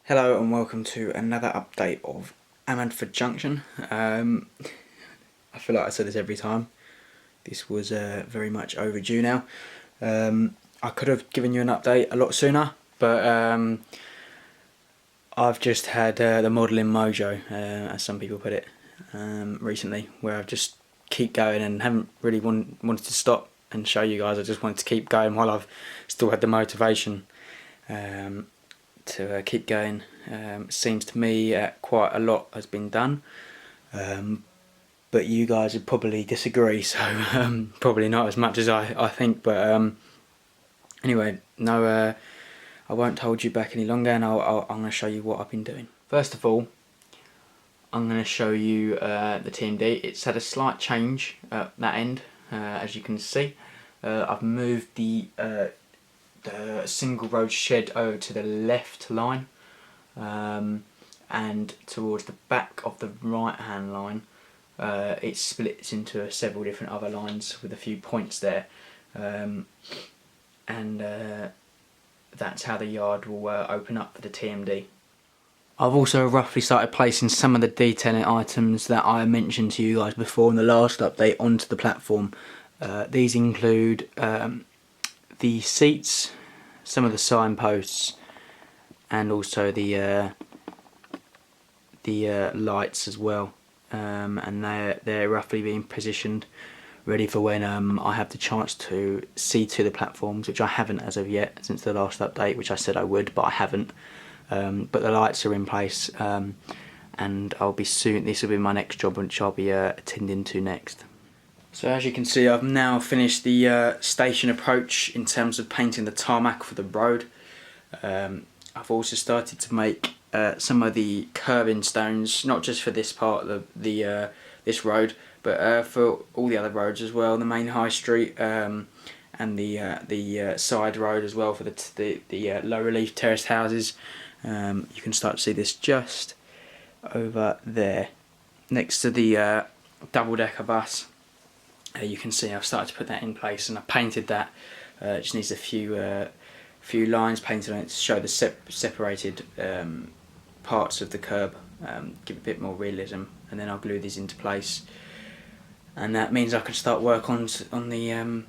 Hello and welcome to another update of Ammanford Junction. I feel like I say this every time. This was very much overdue now. I could have given you an update a lot sooner, but I've just had the modelling mojo, as some people put it, recently, where I've just keep going and haven't really wanted to stop and show you guys. I just wanted to keep going while I've still had the motivation to keep going. It seems to me quite a lot has been done, but you guys would probably disagree, so probably not as much as I think. But anyway, no, I won't hold you back any longer, and I'm going to show you what I've been doing. First of all, I'm going to show you the TMD. It's had a slight change at that end, as you can see. I've moved the single road shed over to the left line, and towards the back of the right hand line it splits into several different other lines with a few points there, and that's how the yard will open up for the TMD. I've also roughly started placing some of the detailing items that I mentioned to you guys before in the last update onto the platform. These include the seats, some of the signposts, and also the lights as well. And they're roughly being positioned, ready for when I have the chance to see to the platforms, which I haven't as of yet since the last update, which I said I would, but I haven't. But the lights are in place, and I'll be soon. This will be my next job, which I'll be attending to next. So as you can see, I've now finished the station approach in terms of painting the tarmac for the road. I've also started to make some of the curbing stones, not just for this part of this road, but for all the other roads as well, the main high street and the side road as well for the low relief terraced houses. You can start to see this just over there, next to the double-decker bus. You can see I've started to put that in place, and I painted that. It just needs a few lines painted on it to show the separated parts of the curb, give a bit more realism, and then I'll glue these into place, and that means I can start work on the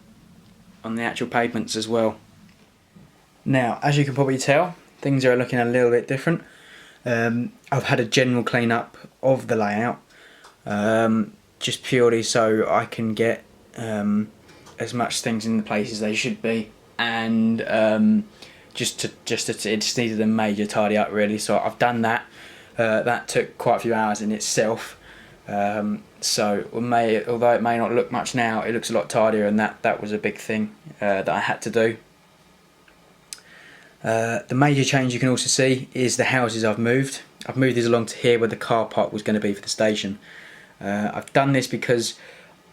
actual pavements as well. Now, as you can probably tell, things are looking a little bit different. I've had a general clean up of the layout, just purely so I can get as much things in the places they should be, and it just needed a major tidy up really. So I've done that. That took quite a few hours in itself. So although it may not look much now, it looks a lot tidier, and that was a big thing that I had to do. The major change you can also see is the houses I've moved. I've moved these along to here where the car park was going to be for the station. I've done this because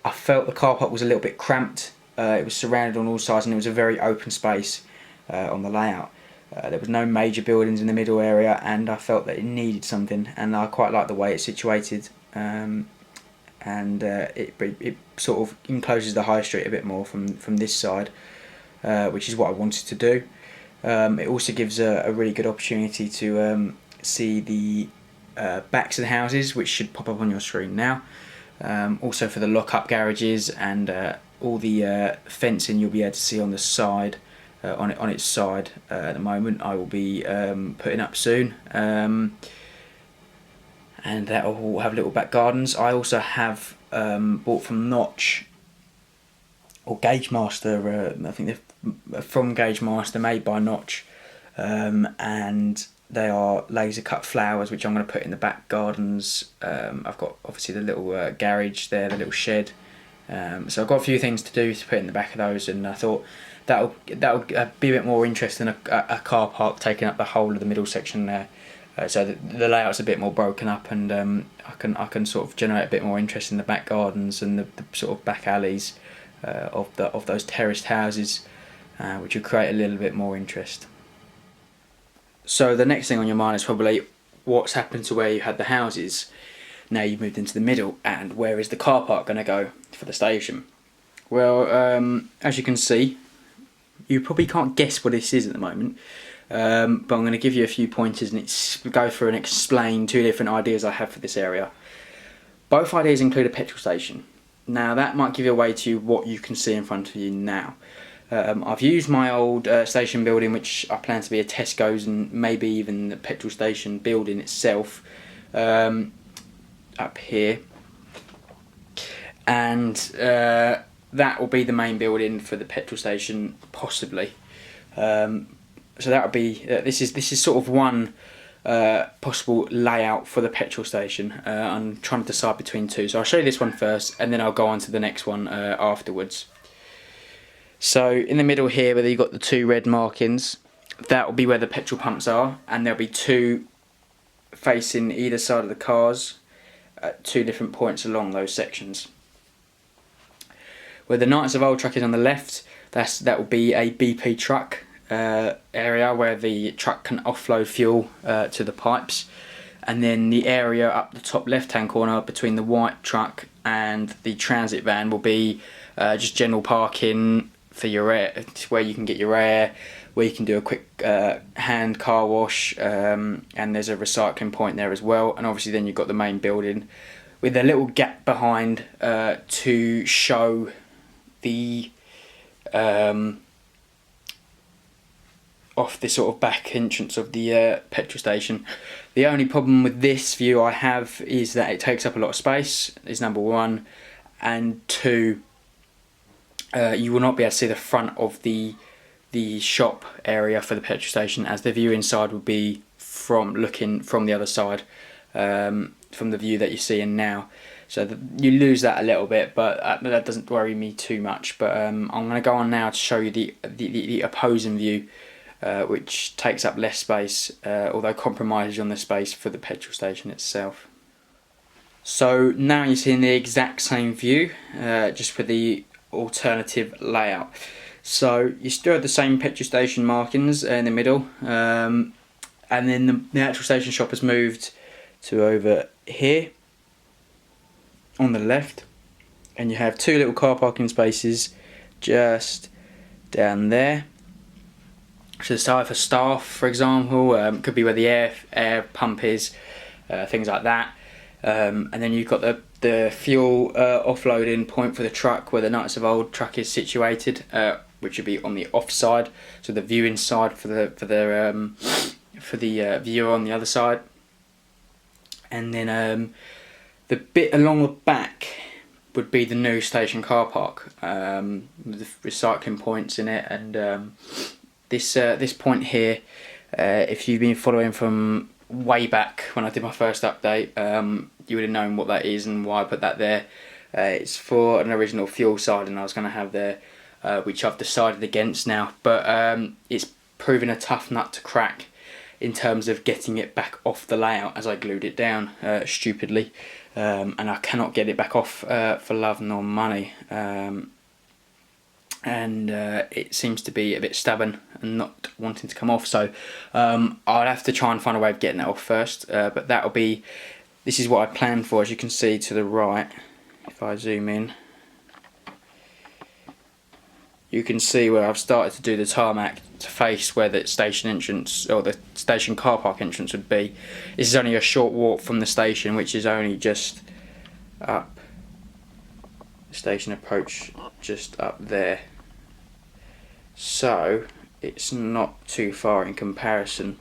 I felt the car park was a little bit cramped. It was surrounded on all sides, and it was a very open space on the layout. There was no major buildings in the middle area, and I felt that it needed something, and I quite like the way it's situated. It sort of encloses the high street a bit more from this side, which is what I wanted to do. It also gives a really good opportunity to see the backs of the houses, which should pop up on your screen now. Also for the lock-up garages and all the fencing you'll be able to see on the side, on its side. At the moment, I will be putting up soon, and that will have little back gardens. I also have bought from Notch or Gauge Master. I think they're from Gauge Master, made by Notch, and they are laser cut flowers, which I'm going to put in the back gardens. I've got obviously the little garage there, the little shed. So I've got a few things to do to put in the back of those, and I thought that'll be a bit more interesting than a car park taking up the whole of the middle section there. So the layout's a bit more broken up, and I can sort of generate a bit more interest in the back gardens and the sort of back alleys of those terraced houses, which will create a little bit more interest. So the next thing on your mind is probably what's happened to where you had the houses. Now you've moved into the middle, and where is the car park going to go for the station? Well, as you can see, you probably can't guess what this is at the moment. but I'm going to give you a few pointers and go through and explain 2 different ideas I have for this area. Both ideas include a petrol station. Now that might give you away to what you can see in front of you now. I've used my old station building, which I plan to be a Tesco's and maybe even the petrol station building itself, up here, and that will be the main building for the petrol station, possibly. So that would be this is sort of one possible layout for the petrol station. I'm trying to decide between 2, so I'll show you this one first and then I'll go on to the next one afterwards. So in the middle here, where you've got the 2 red markings, that will be where the petrol pumps are, and there'll be 2 facing either side of the cars at 2 different points along those sections. Where the Knights of Old truck is on the left, that will be a BP truck area where the truck can offload fuel to the pipes, and then the area up the top left hand corner between the white truck and the transit van will be just general parking for your air, where you can get your air, where you can do a quick hand car wash, and there's a recycling point there as well. And obviously then you've got the main building with a little gap behind to show the off the sort of back entrance of the petrol station. The only problem with this view I have is that it takes up a lot of space, is number 1, and 2, you will not be able to see the front of the shop area for the petrol station, as the view inside would be from looking from the other side, from the view that you're seeing now. So you lose that a little bit, but that doesn't worry me too much. But I'm going to go on now to show you the opposing view, which takes up less space, although compromises on the space for the petrol station itself. So now you're seeing the exact same view, just with the alternative layout. So you still have the same petrol station markings in the middle, and then the actual station shop has moved to over here on the left, and you have 2 little car parking spaces just down there. So the side for staff, for example, could be where the air pump is, things like that. And then you've got the fuel offloading point for the truck, where the Knights of Old truck is situated, which would be on the off side. So the viewing side for the viewer on the other side. And then the bit along the back would be the new station car park, with the recycling points in it, and this point here, if you've been following from way back when I did my first update, you would have known what that is and why I put that there. It's for an original fuel side, and I was going to have there, which I've decided against now, but it's proven a tough nut to crack in terms of getting it back off the layout, as I glued it down stupidly, and I cannot get it back off for love nor money, and it seems to be a bit stubborn and not wanting to come off, so I'll have to try and find a way of getting it off first, but this is what I planned for. As you can see to the right, if I zoom in, you can see where I've started to do the tarmac to face where the station entrance, or the station car park entrance, would be. This is only a short walk from the station, which is only just up the station approach, just up there, so it's not too far in comparison.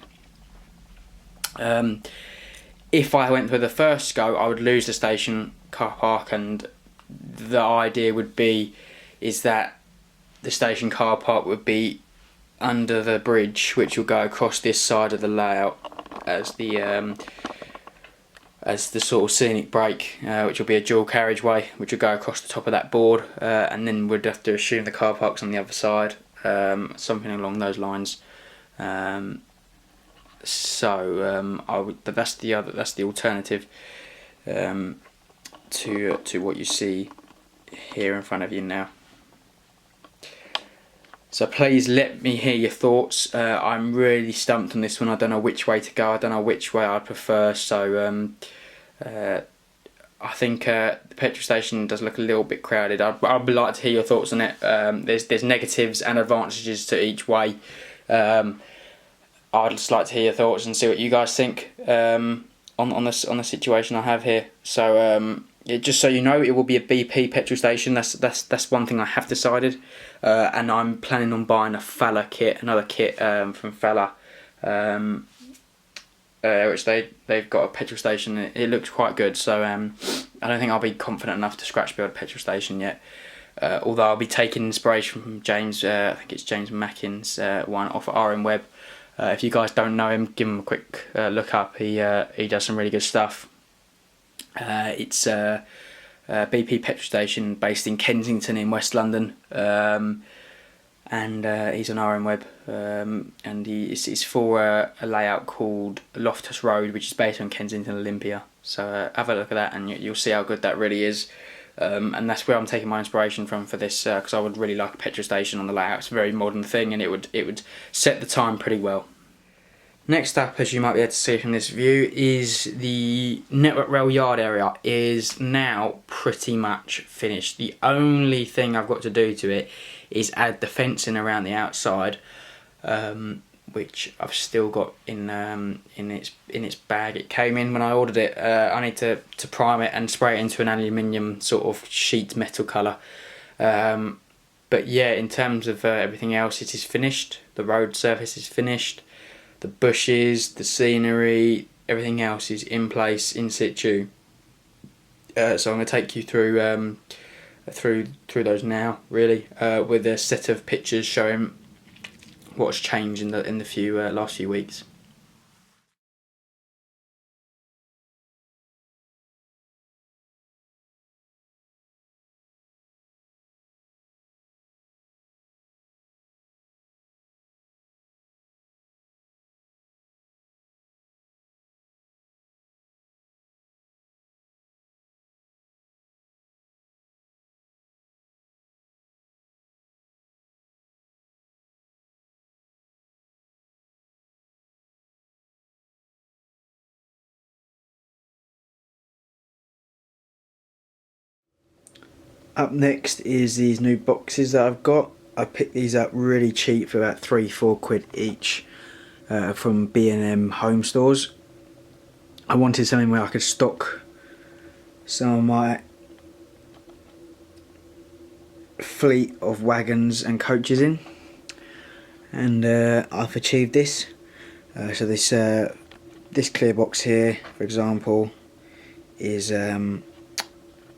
If I went for the first go, I would lose the station car park, and the idea would be is that the station car park would be under the bridge, which will go across this side of the layout as the sort of scenic break, which will be a dual carriageway, which will go across the top of that board, and then we'd have to assume the car park's on the other side, something along those lines. That's the alternative to what you see here in front of you now. So please let me hear your thoughts. I'm really stumped on this one. I don't know which way to go. I don't know which way I'd prefer. So I think the petrol station does look a little bit crowded. I'd like to hear your thoughts on it. There's negatives and advantages to each way. I'd just like to hear your thoughts and see what you guys think on the situation I have here. So just so you know, it will be a BP petrol station. That's one thing I have decided, and I'm planning on buying a Fella kit, another kit from Fella, which they've got a petrol station. It looks quite good. So I don't think I'll be confident enough to scratch build a petrol station yet. Although I'll be taking inspiration from James, I think it's James Mackin's one off RM Web. If you guys don't know him, give him a quick look up. He does some really good stuff. It's a BP petrol station based in Kensington in West London, and he's on RM Web, and it's for a layout called Loftus Road, which is based on Kensington Olympia. So have a look at that, and you'll see how good that really is. And that's where I'm taking my inspiration from for this, because I would really like a petrol station on the layout. It's a very modern thing, and it would set the time pretty well. Next up, as you might be able to see from this view, is the Network Rail yard area is now pretty much finished. The only thing I've got to do to it is add the fencing around the outside, which I've still got in its bag. It came in when I ordered it. I need to prime it and spray it into an aluminium sort of sheet metal colour. But yeah, in terms of everything else, it is finished. The road surface is finished. The bushes, the scenery, everything else is in place, in situ. So I'm going to take you through through those now, really, with a set of pictures showing what's changed in the last few weeks. Up next is these new boxes that I've got. I picked these up really cheap for about £3-4 each from B&M home stores. I wanted something where I could stock some of my fleet of wagons and coaches in, and I've achieved this. So this clear box here, for example, is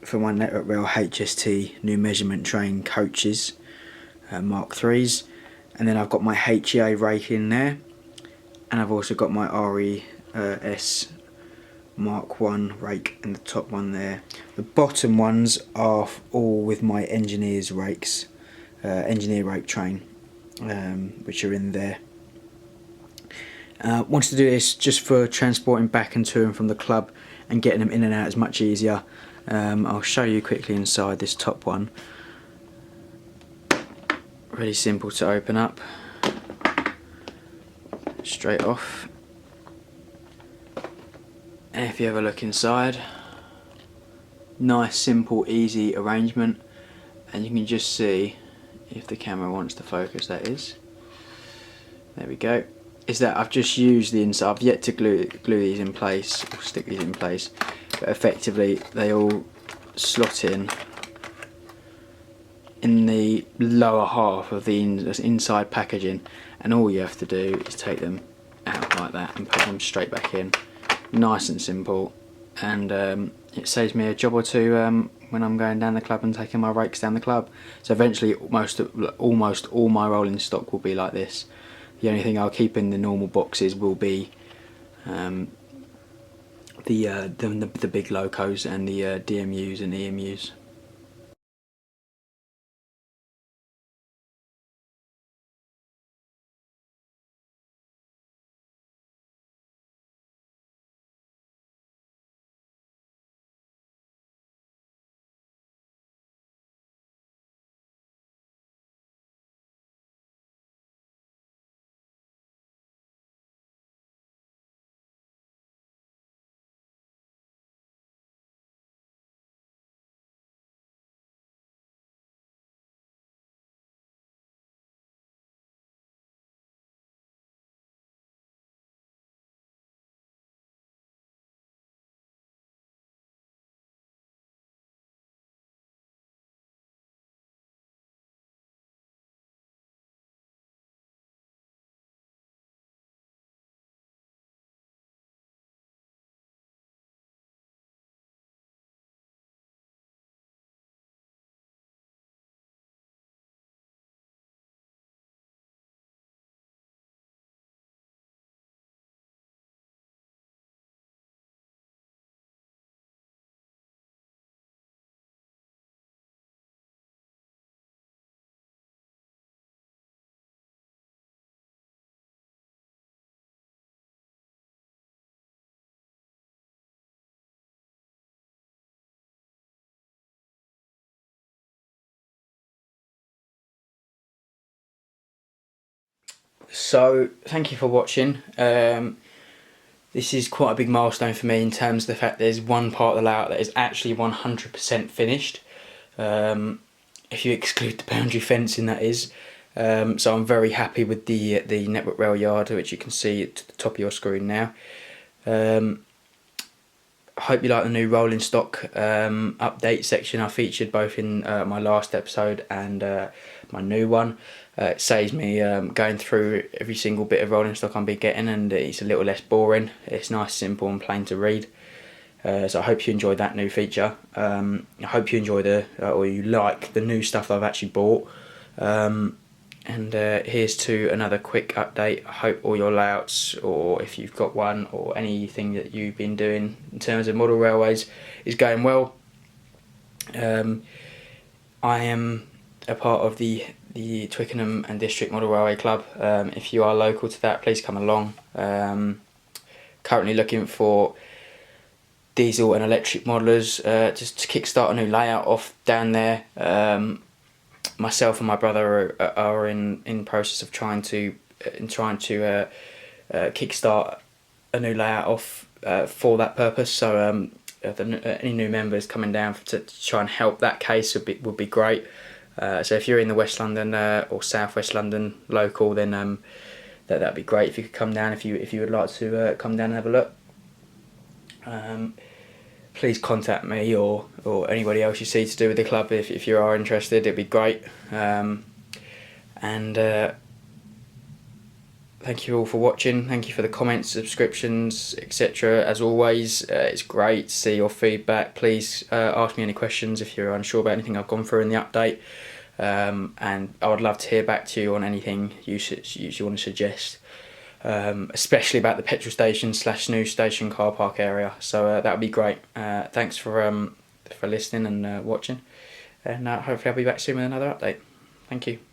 for my Network Rail HST new measurement train coaches, Mark 3s, and then I've got my HEA rake in there, and I've also got my RES Mark 1 rake in the top one there. The bottom ones are all with my engineer's rakes, engineer rake train, which are in there. Wanted to do this just for transporting back and to and from the club and getting them in and out is much easier. I'll show you quickly inside this top one. Really simple to open up, straight off. And if you have a look inside, nice, simple, easy arrangement, and you can just see, if the camera wants to focus, that is. There we go. Is that I've just used the inside. I've yet to glue these in place or stick these in place, but effectively they all slot in the lower half of the inside packaging, and all you have to do is take them out like that and put them straight back in. Nice and simple, and it saves me a job or two when I'm going down the club and taking my rakes down the club. So eventually almost all my rolling stock will be like this. The only thing I'll keep in the normal boxes will be the big locos and the DMUs and EMUs. So thank you for watching. This is quite a big milestone for me in terms of the fact there's one part of the layout that is actually 100% finished. If you exclude the boundary fencing, that is. So I'm very happy with the network rail yard, which you can see at the top of your screen now. I hope you like the new rolling stock update section I featured both in my last episode and my new one. It saves me going through every single bit of rolling stock I'll be getting, and it's a little less boring. It's nice, simple and plain to read. So I hope you enjoyed that new feature. I hope you enjoy or you like the new stuff that I've actually bought. And here's to another quick update. I hope all your layouts, or if you've got one, or anything that you've been doing in terms of model railways is going well. I am a part of the Twickenham and District Model Railway Club. If you are local to that, please come along. Currently looking for diesel and electric modellers just to kickstart a new layout off down there. Myself and my brother are in process of trying to kickstart a new layout off for that purpose. So any new members coming down to try and help that case would be great. So if you're in the West London or South West London local, then that'd be great if you could come down if you would like to come down and have a look. Please contact me or anybody else you see to do with the club if you are interested. It'd be great. And thank you all for watching. Thank you for the comments, subscriptions, etc. As always, it's great to see your feedback. Please ask me any questions if you're unsure about anything I've gone through in the update. And I would love to hear back to you on anything you want to suggest. Especially about the petrol station / new station car park area. So that would be great. Thanks for listening and watching, and hopefully I'll be back soon with another update. Thank you.